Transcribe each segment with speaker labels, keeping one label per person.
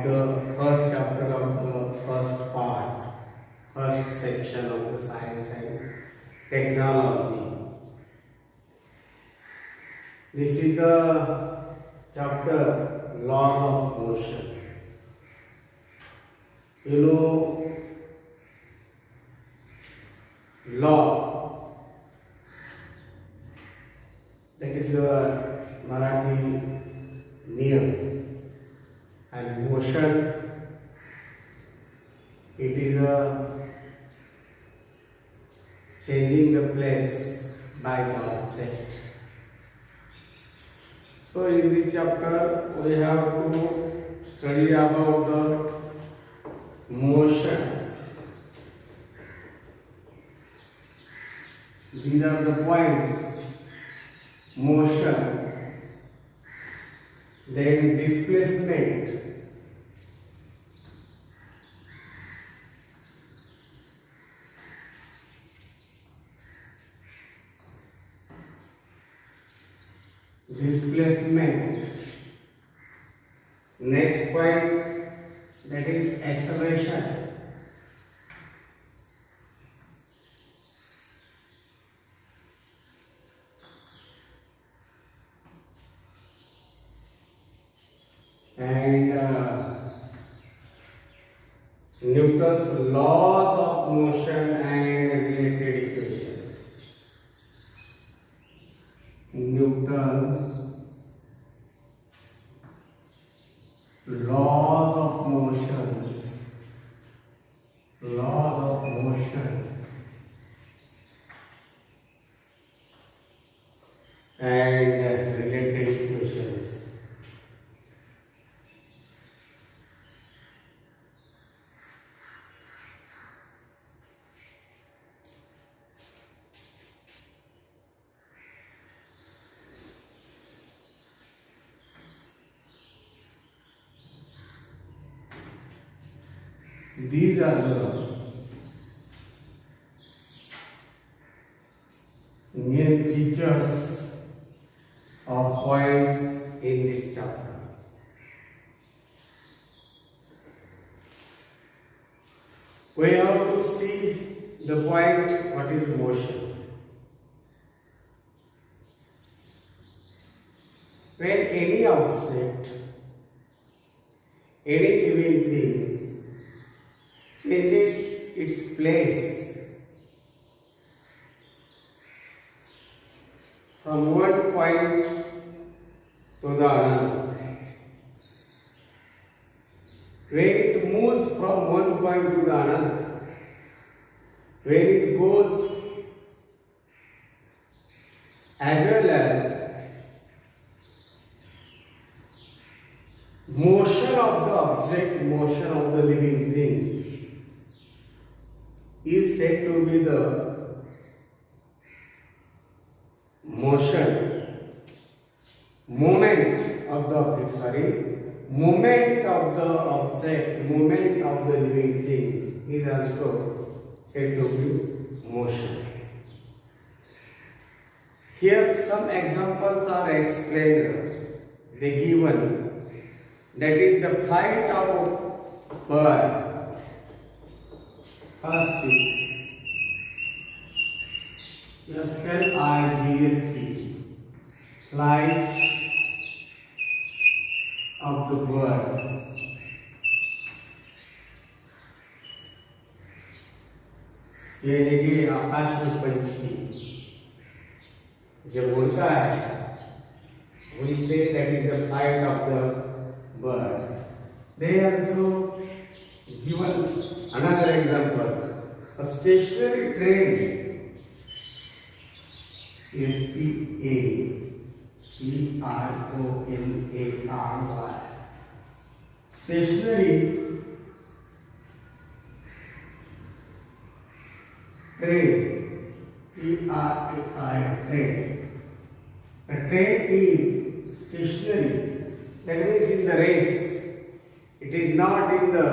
Speaker 1: the first chapter of the first part, first section of the science and technology. This is the chapter laws of motion. You know, law, that is a Marathi niyam, and motion, it is a changing the place by the object. So in this chapter we have to study about the motion. These are the points: motion, then displacement, next point, that is acceleration, and Newton's laws of motion and related equations. Newton's laws of motion and related equations. These are the main features of points in this chapter. We have to see the point, what is motion. When any object, any living things changes its place from one point to the other. When it moves from one point to the other, when it goes, as well as motion of the object, motion of the living things, is said to be the motion, movement of the object, movement of the object, movement of the living things is also said to be motion. Here some examples are explained, they given, that is the flight of bird. First F-L-I-G-H-T, flight of the bird. यानी कि आकाश में पंछी जब उड़ता है, we say that is the flight of the bird. They also given another example. A stationary train is T-A-T-R-O-N-A-R-Y. Stationary train, T-R-A-I, train. A train is stationary, that means in the rest. It is not in the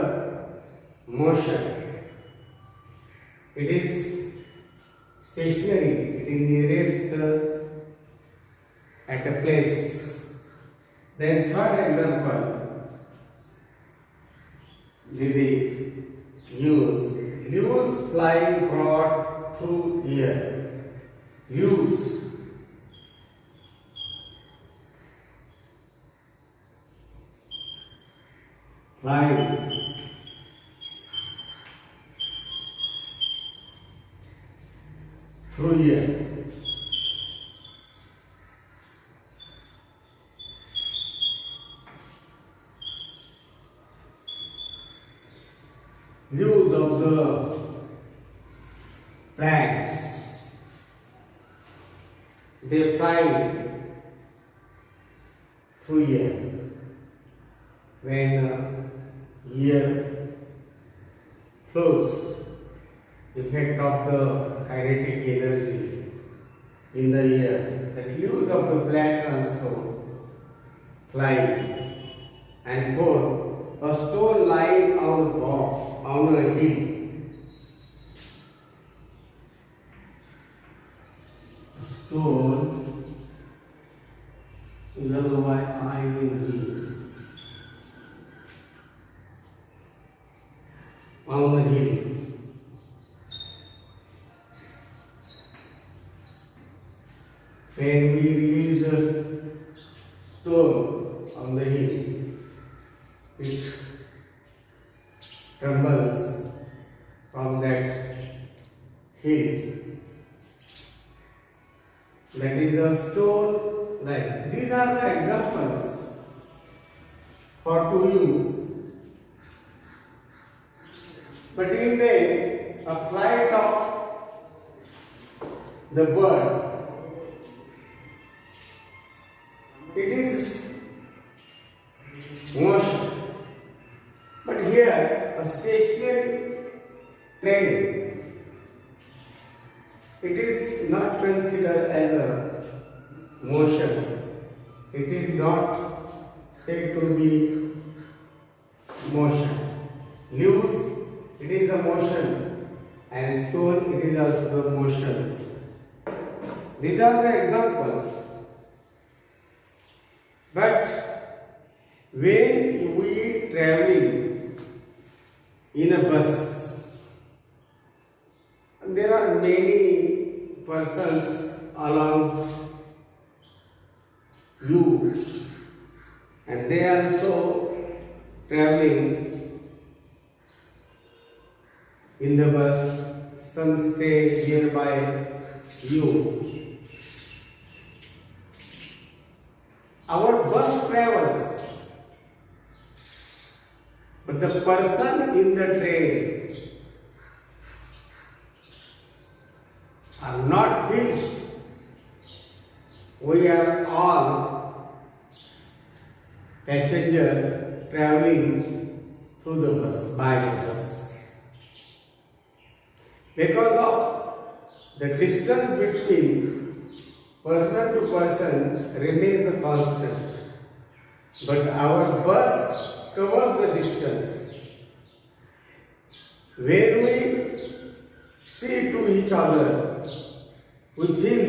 Speaker 1: motion. It is stationary. It is the rest at a place. Then third example, the use. Use flying broad through air. Use. Flying. Through air. Use of the plants. They fly through air. When air flows, effect of the kinetic energy in the air, the leaves of the plant also fly. And four, a stone lying on a hill. A stone is otherwise ING. On a hill. When we release the stone on the hill, it trembles from that hill. That is a stone like. These are the examples for to you. But in the flight of the bird, it is motion. But here, a stationary train, it is not considered as a motion. It is not said to be motion. Leaves, it is a motion, and stone, it is also the motion. These are the examples. But when we traveling in a bus, there are many persons along you, and they are also traveling in the bus. Some stay nearby you. Our bus travels, but the person in the train are not wheels. We are all passengers traveling through the bus, by the bus. Because of the distance between person to person remains the constant, but our bus covers the distance. When we see to each other, we feel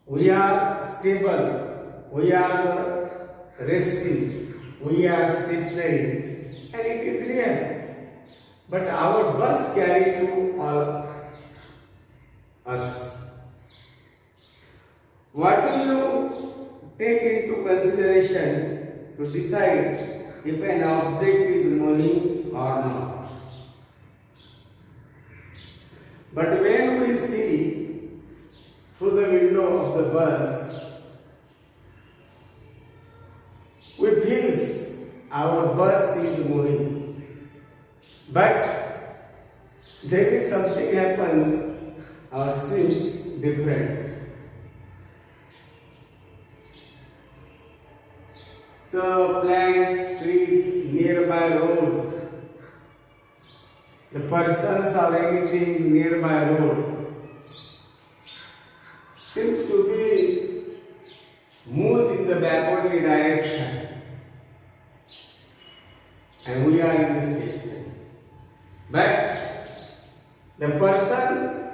Speaker 1: we are stable, we are resting, we are stationary, and it is real. But our bus carries to all us. What do you take into consideration to decide if an object is moving or not? But when we see through the window of the bus, we feel our bus is moving. But there is something happens, or seems different. The plants, trees, nearby road, the persons or anything nearby road seems to be moves in the backwardly direction, and we are in the station. But the person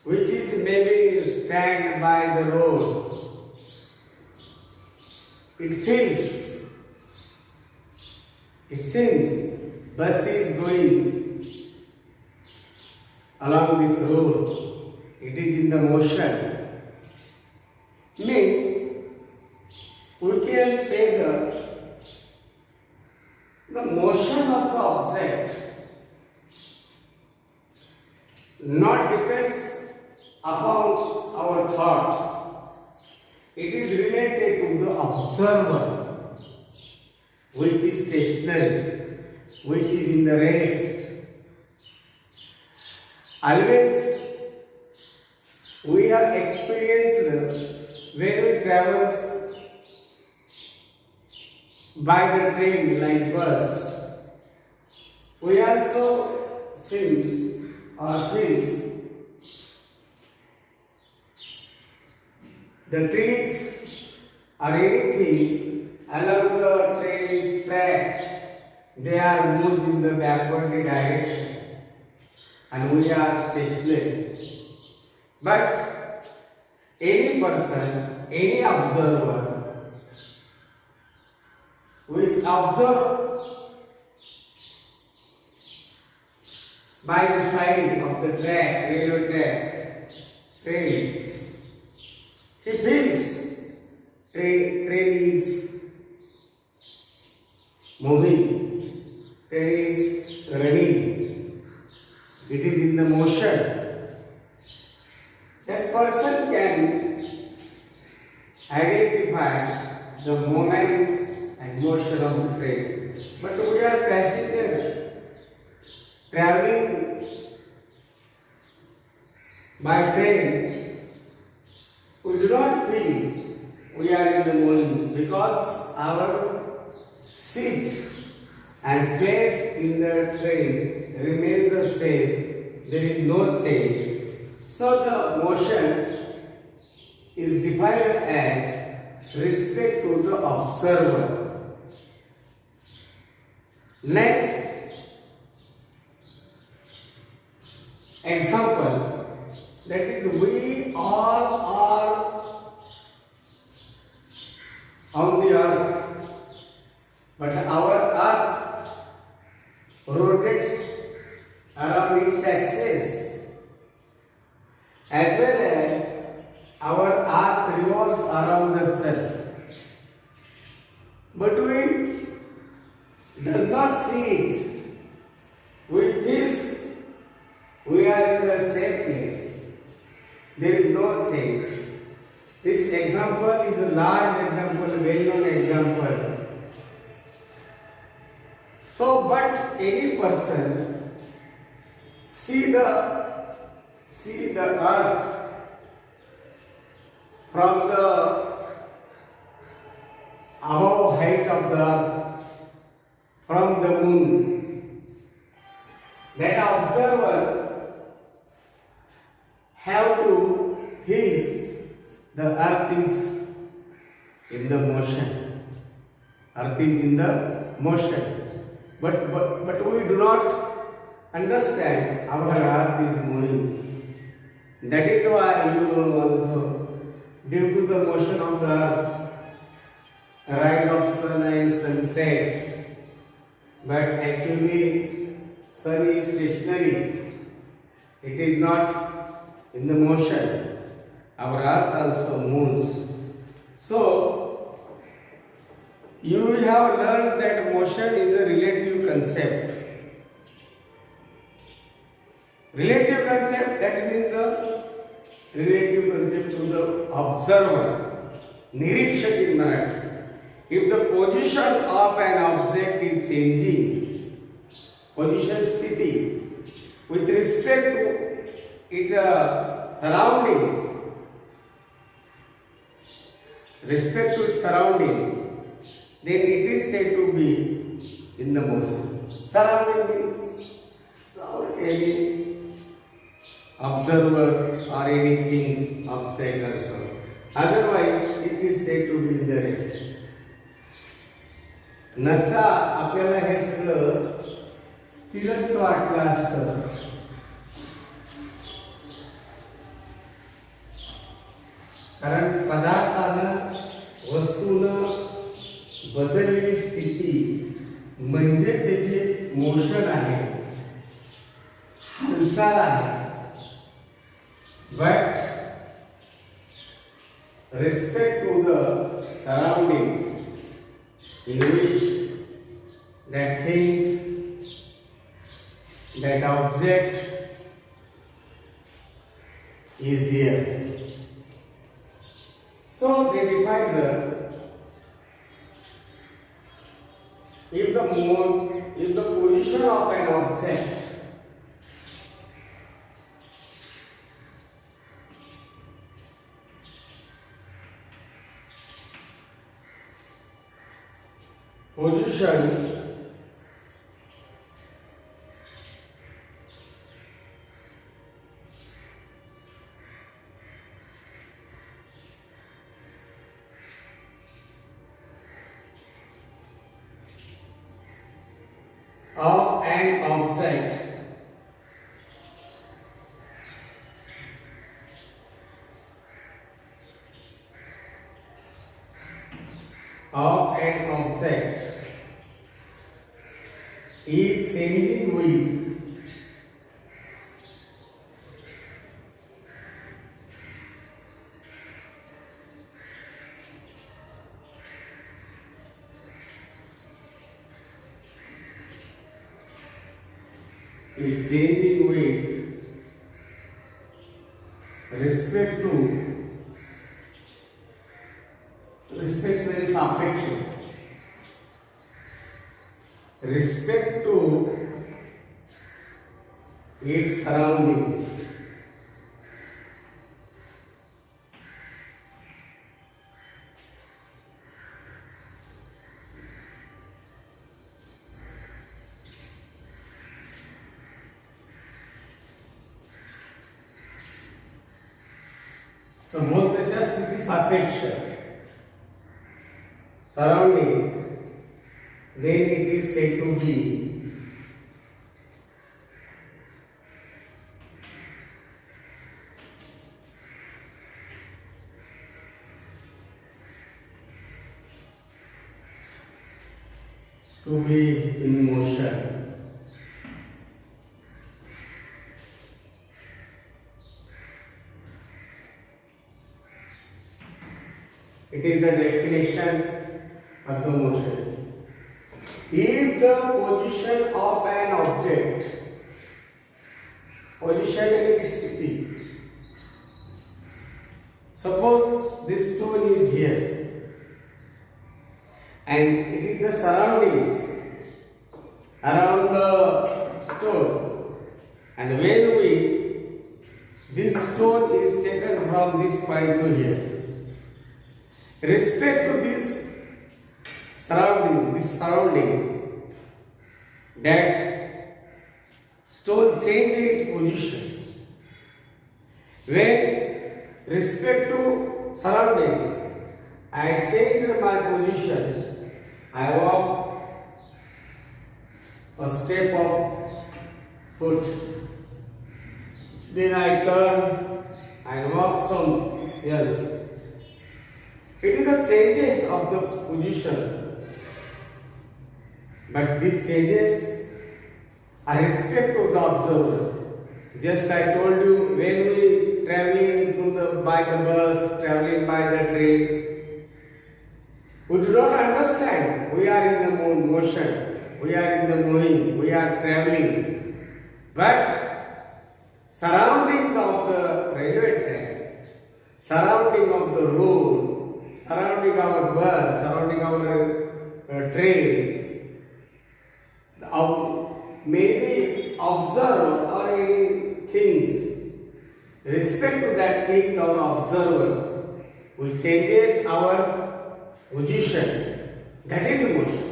Speaker 1: which is maybe stand by the road, it feels, it seems bus is going along this road, it is in the motion, means we can say the motion of the object not depends upon our thought. It is related to the observer, which is stationary, which is in the rest. Always we have experienced when we travel by the train like bus. We also see or feels the trees or anything along the train track, they are moved in the backward direction and we are stationary. But any person, any observer which observe by the side of the track, railway track, train, he feels train is moving, train is running, it is in the motion. That person can identify the moments and motion of the train. But we are passengers traveling by train. We do not feel we are in the morning because our seat and place in the train remain the same. There is no change. So the motion is defined as respect to the observer. Next example, that is we all are on the earth, but our earth rotates around its axis, as well as our earth revolves around the sun. But we does not see it. We feels we are in the same place. There is no change. This example is a large example, well-known example. So, but any person see the earth from the above height of the earth, from the moon. That observer have to feel the earth is in the motion. Earth is in the motion. But we do not understand our earth is moving. That is why you know also, due to the motion of the earth, rise of sun and sunset, but actually sun is stationary. It is not in the motion. Our earth also moves. So you have learned that motion is a relative concept. Relative concept, that means the relative concept to the observer, Nirikshak in Marathi. If the position of an object is changing, position sthiti, with respect to its surroundings, then it is said to be in the motion. Surrounding means any observer or anything outside also. Otherwise, it is said to be in the rest. नसता आपल्याला हे सगळं स्थिरच वाटलं असतं. कारण पदार्थानं वस्तूनं बदललेली स्थिती म्हणजे त्याचे मोशन आहे, हालचाल आहे. But respect to the surroundings in which that things, that object is there. So they define the if the position of an object position of an object is changing with respect to respect मेरे सापेक्ष respect to its surroundings. सभोवताच्या स्थिती सापेक्ष surrounding, then it is said to be in motion. It is the definition of the motion. If the position of an object, position यानी स्थिति, suppose this stone is here and it is the surroundings around the stone, and when this stone is taken from this point to here, respect to this surroundings, that stone changes its position. When respect to surroundings, I change my position, I walk a step of foot, then I turn and walk some else. It is the changes of the position, but these changes are respect to the observer. Just I told you, when we traveling by the bus, traveling by the train, we do not understand. We are in the motion, we are in the moving, we are traveling, but surroundings of the railway track, surrounding of the road, surrounding our bus, surrounding our train, maybe observe or any things, respect to that thing or observer, which changes our position. That is the motion.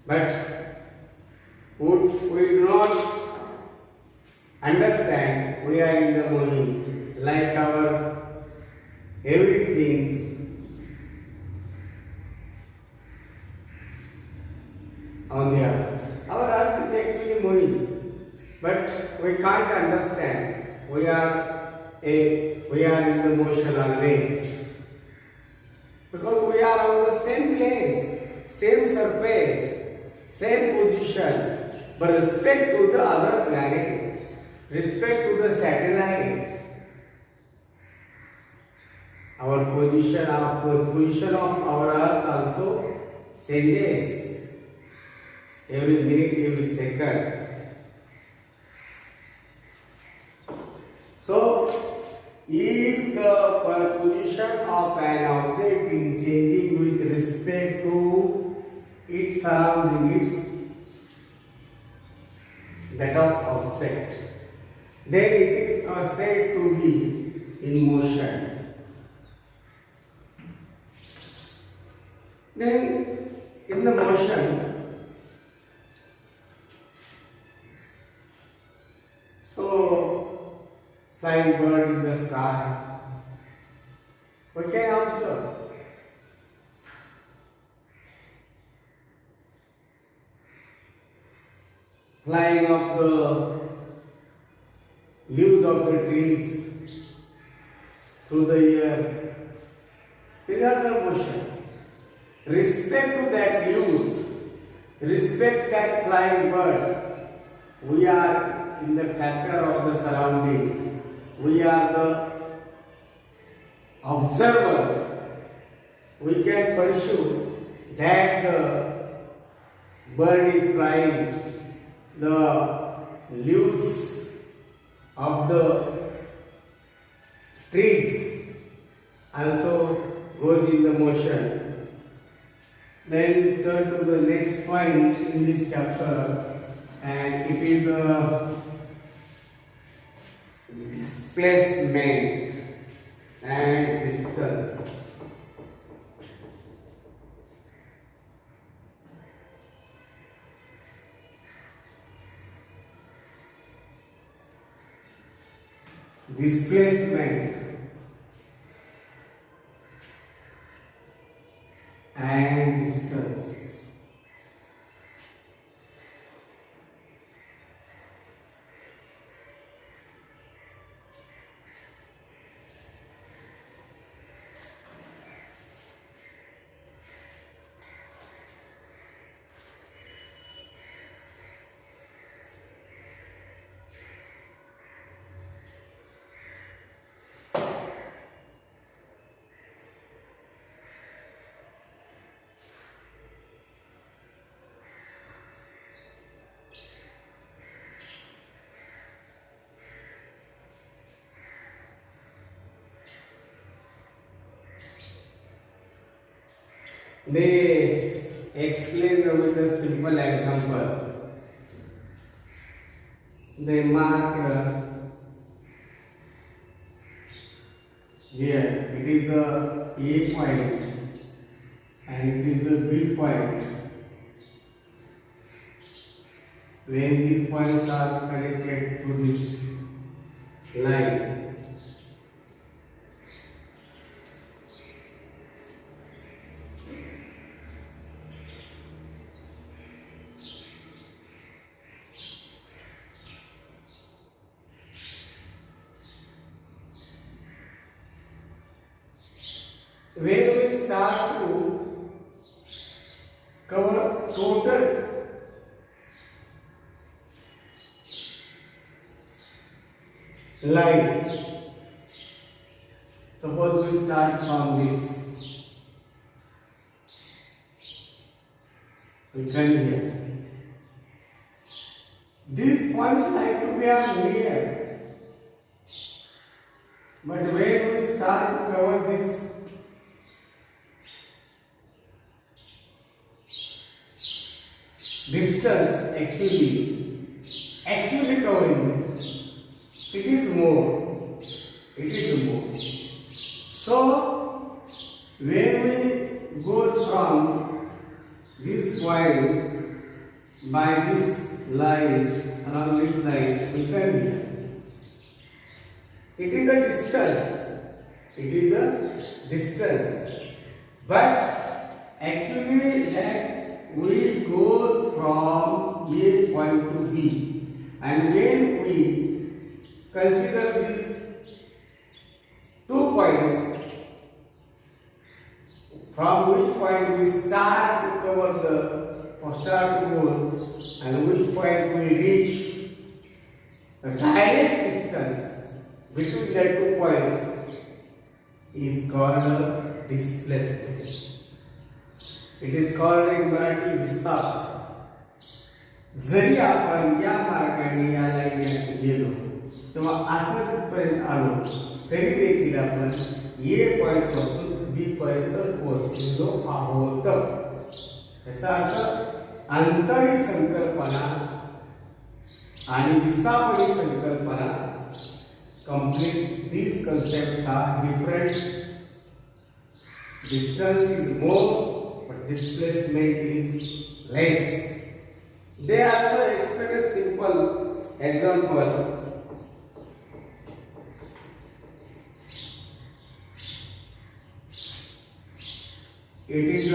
Speaker 1: But we do not understand. We are in the morning, like our everything. On the earth. Our earth is actually moving, but we can't understand. We are in the motion always, because we are on the same place, same surface, same position, but respect to the other planets, respect to the satellites, our position of our Earth also changes every minute, every second. So, if the position of an object is changing with respect to its surrounding, its that of object, then it is said to be in motion. Then, in the motion, so flying bird in the sky, we can observe. Flying of the leaves of the trees through the air. These are the motion. Respect to that leaves, respect that flying birds. We are in the factor of the surroundings. We are the observers. We can pursue that the bird is flying, the leaves of the trees also goes in the motion. Then turn to the next point in this chapter, and it is the displacement and distance. Displacement and distance. They explain with a simple example. They mark here, it is the A point and it is the B point. When these points are connected to this line, when we start to cover total line, suppose we start from this, we come here. These points like to be near, but when we start to cover this distance, actually covering it is more. So when we go from this point by this lines, along this line, we come here. It is the distance. But actually that we go from A point to B, and when we consider these 2 points, from which point we start to cover the start goes and which point we reach, the direct distance between the 2 points is called displacement. It is called in Marathi विस्तार. जरी आपण या मार्गाने या लाईनने गेलो तेव्हा असं तिथपर्यंत आलो तरी देखील आपण ए पॉइंट पासून बी पर्यंतच पोहोचलेलो आहोत. याचा अर्थ अंतरी संकल्पना आणि विस्थापनी संकल्पना complete these concepts are different. Distance is more but displacement is less. They also expect a simple example. It is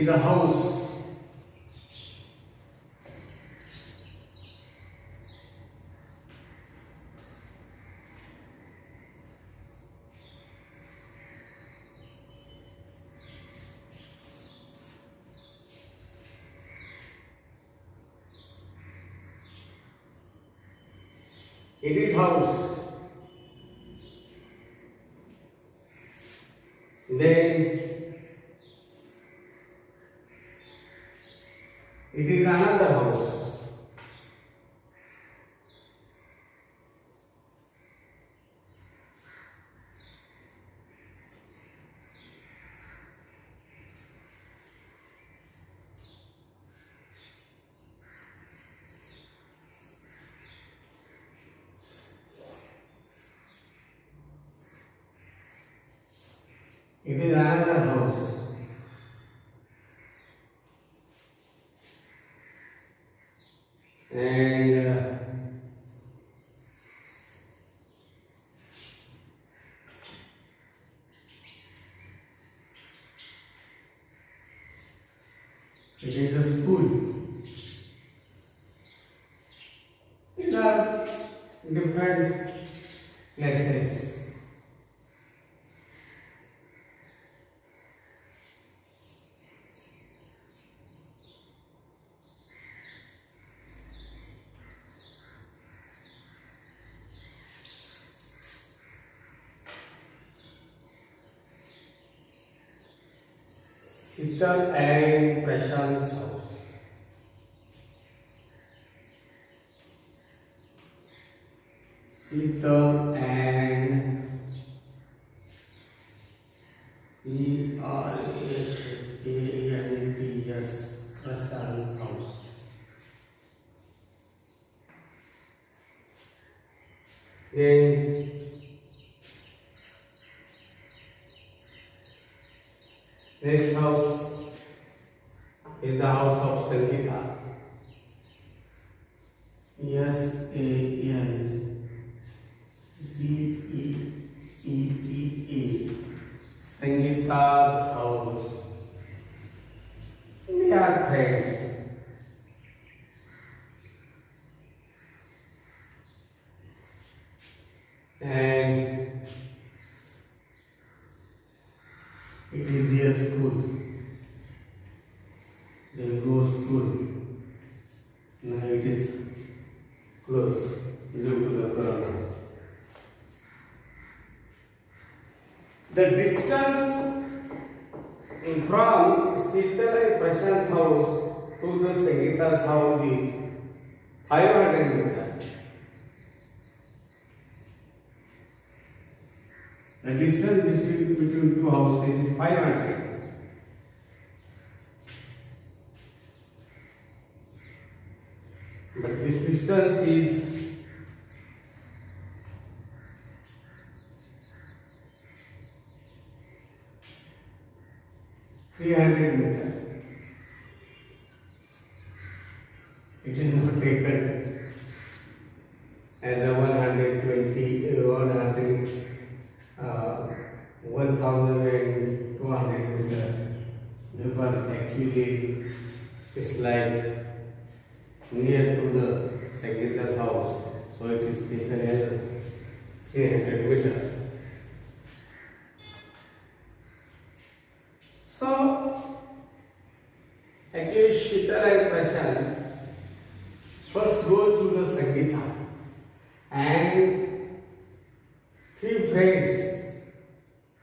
Speaker 1: a house. It is house. Then it is another house. It is another house. And it is a school. These are different places. Sital and Prashant's house. Sital and Prashant's house. Then next house is the house of Sangeeta. Sangeeta. Sangeeta's house. They are friends. And it is their school. They go school. Now it is closed due to the corona. The distance from Sital and Prashant house to the Sangeeta's house is 500 meters. The distance between two houses is 500. But this distance is 300 meters. It is not taken as a 120, 1,200 meters, because actually it's like near to the Sangeeta's house, so it is taken as 300 meters. So, actually Sheetal and Prashant first goes to the Sangeeta and three friends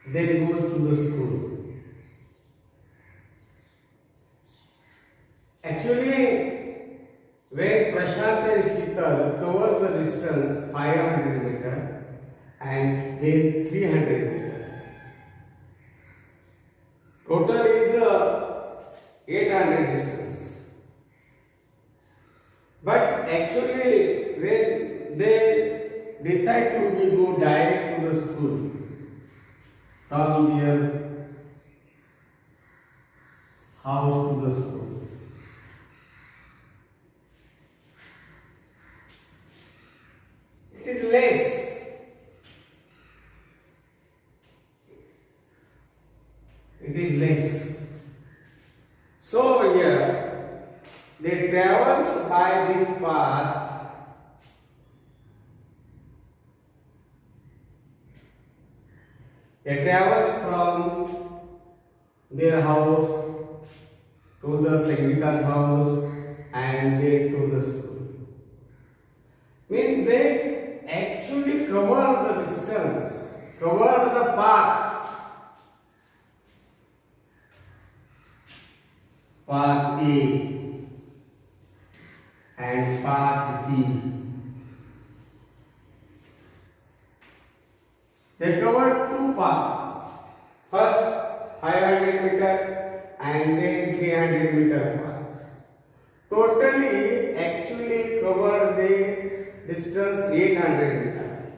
Speaker 1: then goes to the school. Actually, when Prashant and Sheetal cover the distance 500 meters and then 300 meters, total is 800 distance. But actually, when they decide to go direct to the school from their house to the school, it is less. It is less. So here they travels by this path. They travels from their house to the Sangeeta's house and then to the school. Means they actually cover the distance, cover the path. Path A and path B. They covered two paths. First 500 meter and then 300 meter path. Totally actually covered the distance 800 meter.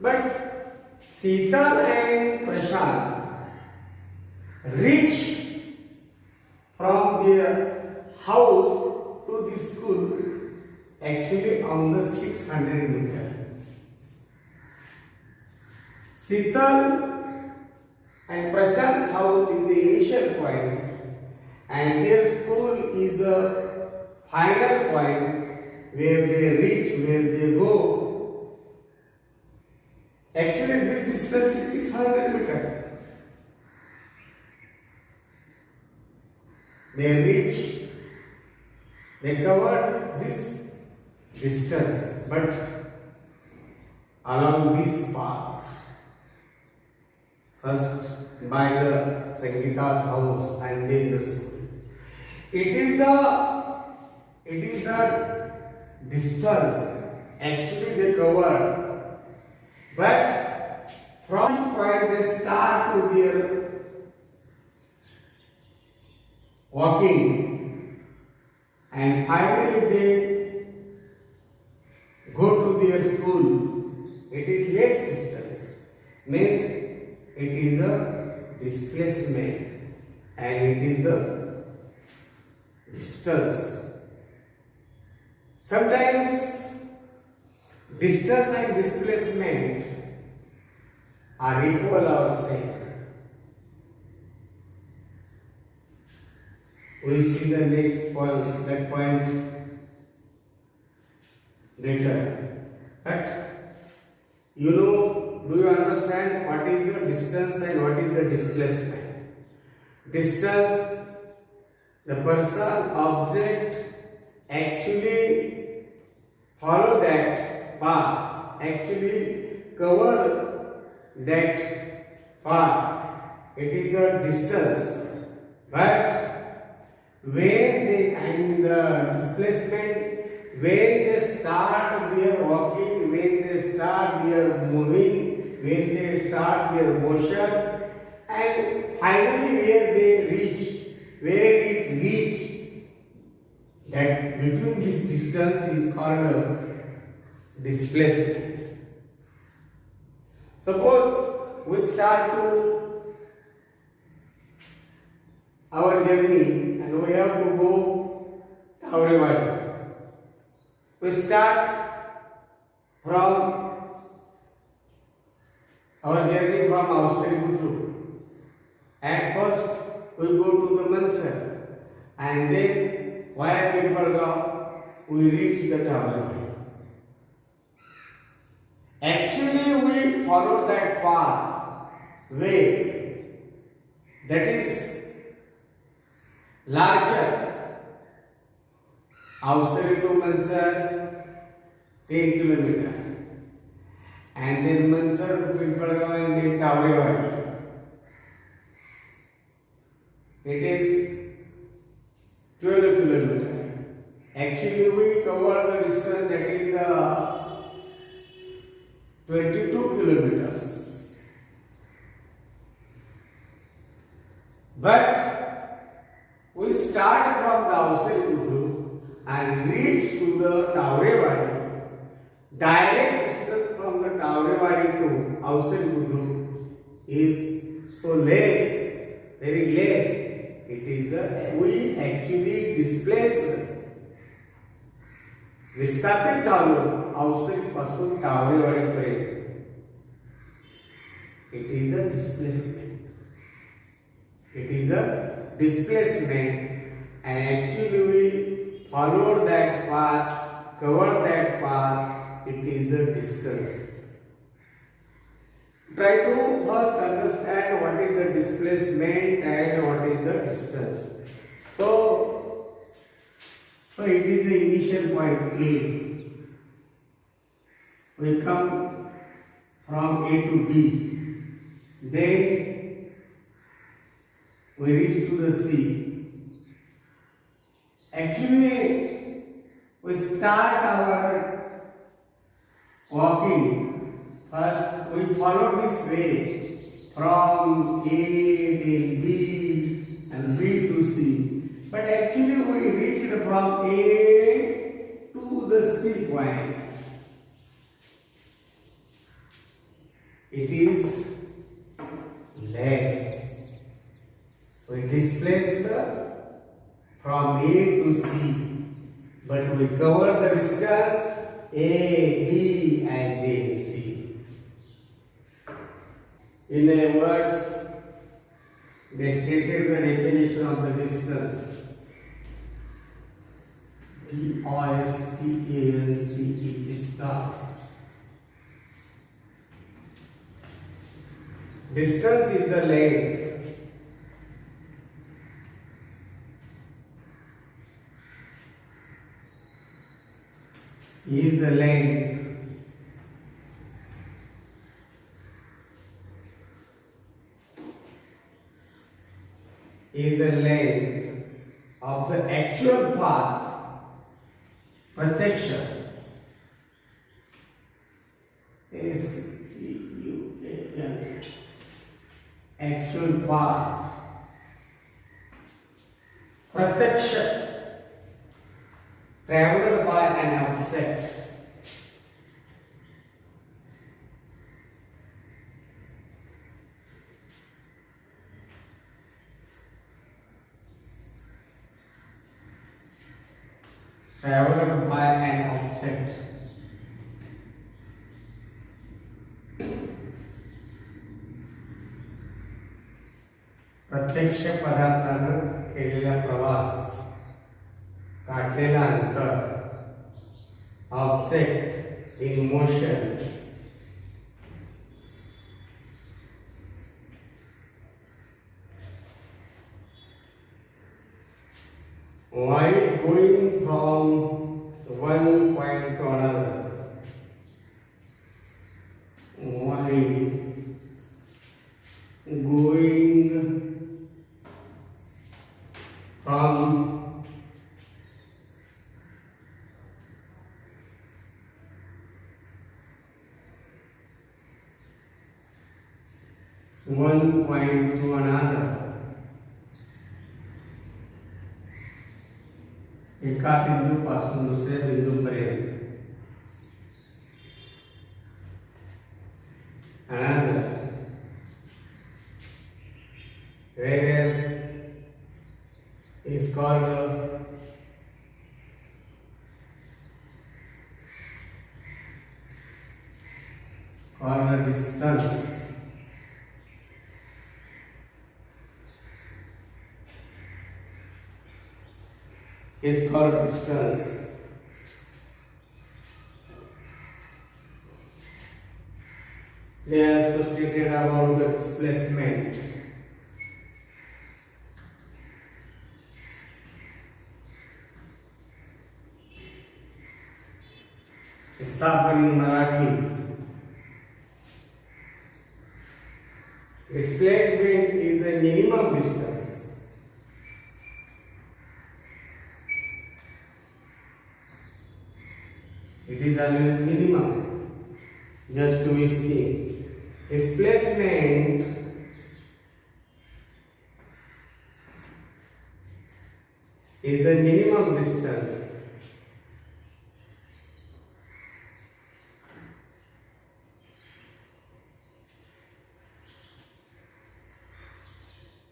Speaker 1: But Sheetal and Prashant reach from their house to the school actually on the 600 meter. Sheetal and Prashant's house is the initial point and their school is a final point where they reach, where they go. Actually this distance is 600 meter. They reach, they covered this distance, but along this path. First by the Sangeeta's house and then the school. It is the distance actually they covered, but from this point they start to their walking and finally they go to their school. It is less distance, means it is a displacement and it is the distance. Sometimes distance and displacement are equal or same. We see the next point, that point later. But you know, do you understand what is the distance and what is the displacement? Distance, the person, object actually follow that path, actually cover that path. It is the distance. But when they and the displacement, when they start their walking, when they start their moving, when they start their motion, and finally where they reach, where it reach, that between this distance is called a displacement. Suppose we start to our journey and we have to go Taurewadi. We start from our journey from Avsariputru. At first we go to the Mansar and then via Pipalgaon we reach the Taurewadi. Actually, we follow that path way that is larger. Avsari to Mansar 10 kilometer, and then Mansar to Pimpalgaon and then Tavrewadi. It is 12 kilometer. Actually, we cover the distance that is 22 kilometers. But we start from the Avsari and reach to the Tavrewadi. Direct distance from the Tavrewadi to Avsari Budru is so less, very less. It is the we actually displaced. विस्थापित चालू अवसरी पासून टावरेवाडी पर्यंत. It is the displacement. It is the displacement, and actually we followed that path, covered that path. It is the distance. Try to first understand what is the displacement and what is the distance. So it is the initial point A. We come from A to B. Then we reach to the C. Actually, we start our walking. First, we follow this way from A, then B, and B to C. But actually, we reached from A to the C point. It is less. We displaced from A to C, but we cover the distance A, B, and then C. In other words, they stated the definition of the distance. D-I-S-T-A-N-C-E, distance. Distance is the length. Is the length. Is the length of the actual path. Pratyaksha. S-T-U-A-N. Actual path. Pratyaksha. Traveled by an object. Traveled by an object. प्रत्यक्ष पदार्थानं केलेला प्रवास, काढलेला अंतर, object in motion. While going from one point to another, while going from one point to another, एका बिंदूपासून दुसऱ्या बिंदूपर्यंत. Another, whereas is called the distance. Is called distance. They also stated about the displacement. स्थापन in Marathi. Displacement is the minimum distance. It is always minimum. Just to be seen. Displacement is the minimum distance.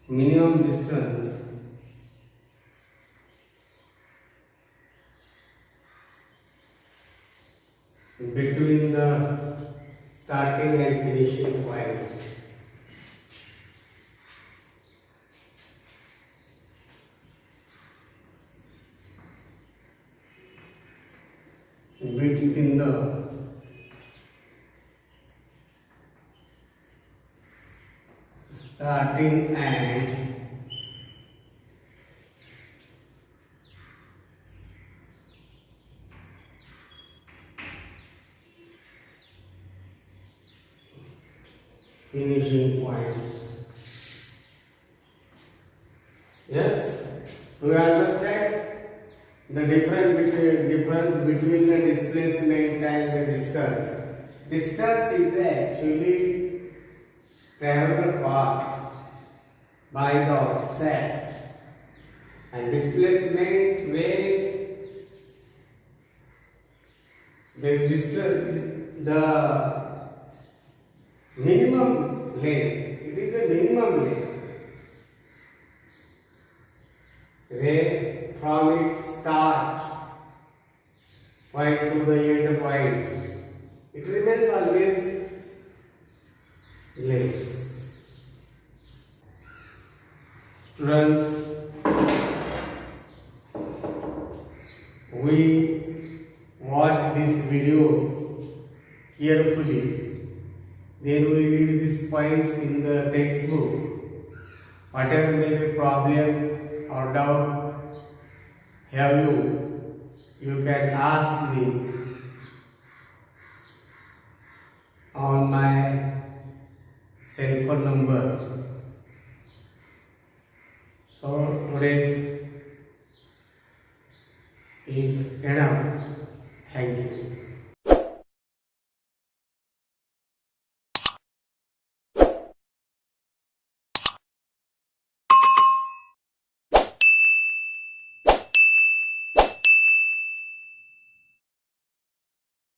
Speaker 1: Minimum distance between the starting and finishing points. Between the starting and finishing points. Yes, do you understand the difference between the displacement and the distance? Distance is actually traveled path by the object, and displacement when the distance, the minimum length, it is the minimum length where from its start point to the end point, it remains always less. Students, we watch this video carefully, then we read these points in the textbook. Whatever may be problem or doubt have you can ask me on my cell phone number. So today's is enough. Thank you.